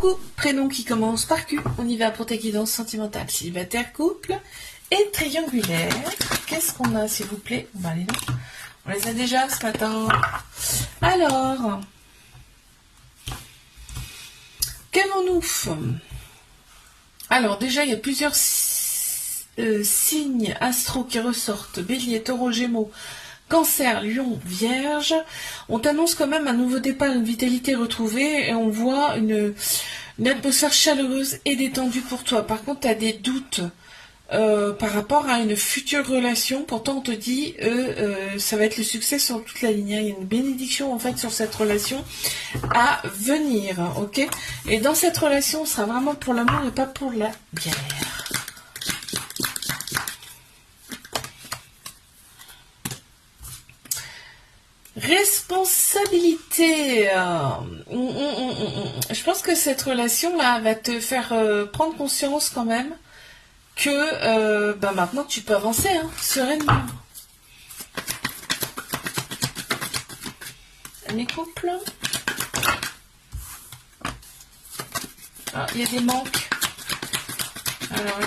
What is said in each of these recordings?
Coucou, prénom qui commence par Q. On y va pour ta guidance sentimentale, célibataire, couple et triangulaire. Qu'est-ce qu'on a, s'il vous plaît? On va aller là. On les a déjà ce matin. Alors, qu'avons-nous? Alors, déjà, il y a plusieurs signes astro qui ressortent. Bélier, Taureau, Gémeaux, Cancer, Lion, Vierge. On t'annonce quand même un nouveau départ, une vitalité retrouvée et on voit une atmosphère chaleureuse et détendue pour toi. Par contre, tu as des doutes par rapport à une future relation. Pourtant, on te dit ça va être le succès sur toute la ligne. Il y a une bénédiction en fait sur cette relation à venir. Ok. Et dans cette relation, on sera vraiment pour l'amour et pas pour la bière. Responsabilité. Je pense que cette relation-là va te faire prendre conscience quand même que maintenant tu peux avancer sereinement. Les couples. Ah, il y a des manques. Alors,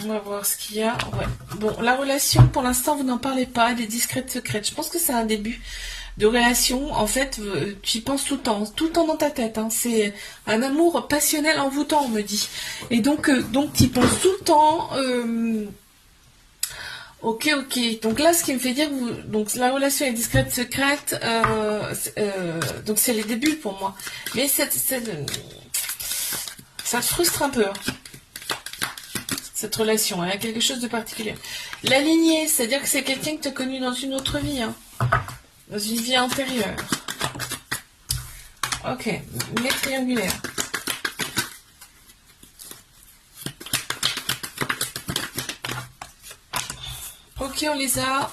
on va voir ce qu'il y a. Ouais. Bon, la relation, pour l'instant, vous n'en parlez pas. Elle est discrète, secrète. Je pense que c'est un début de relation. En fait, tu y penses tout le temps dans ta tête. C'est un amour passionnel envoûtant, on me dit. Et donc tu y penses tout le temps. Ok. Donc là, ce qui me fait dire que donc la relation est discrète, secrète. Donc c'est les débuts pour moi. Mais ça te frustre un peu. Cette relation, il y a quelque chose de particulier. La lignée, c'est-à-dire que c'est quelqu'un que tu as connu dans une autre vie, dans une vie antérieure. Ok, les triangulaires. Ok, on les a.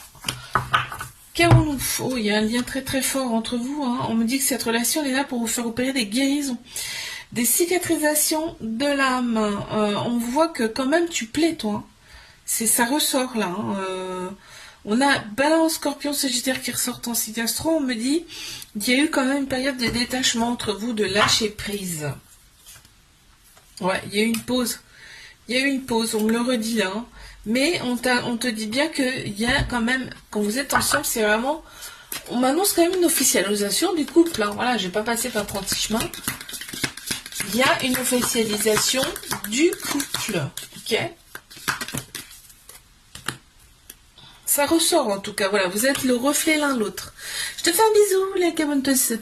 Qu'avons-nous? Oh, il y a un lien très très fort entre vous. On me dit que cette relation elle est là pour vous faire opérer des guérisons. Des cicatrisations de l'âme. On voit que quand même tu plais, toi. Ça ressort là. On a Balance, Scorpion, Sagittaire qui ressortent en signe astro. On me dit qu'il y a eu quand même une période de détachement entre vous, de lâcher prise. Ouais, il y a eu une pause. On me le redit là. Mais on te dit bien qu'il y a quand même, quand vous êtes ensemble, c'est vraiment... On m'annonce quand même une officialisation du couple. Voilà, je vais pas passer par 36 chemins. Il y a une officialisation du couple. Ok. Ça ressort en tout cas. Voilà, vous êtes le reflet l'un l'autre. Je te fais un bisou, les caboneuses.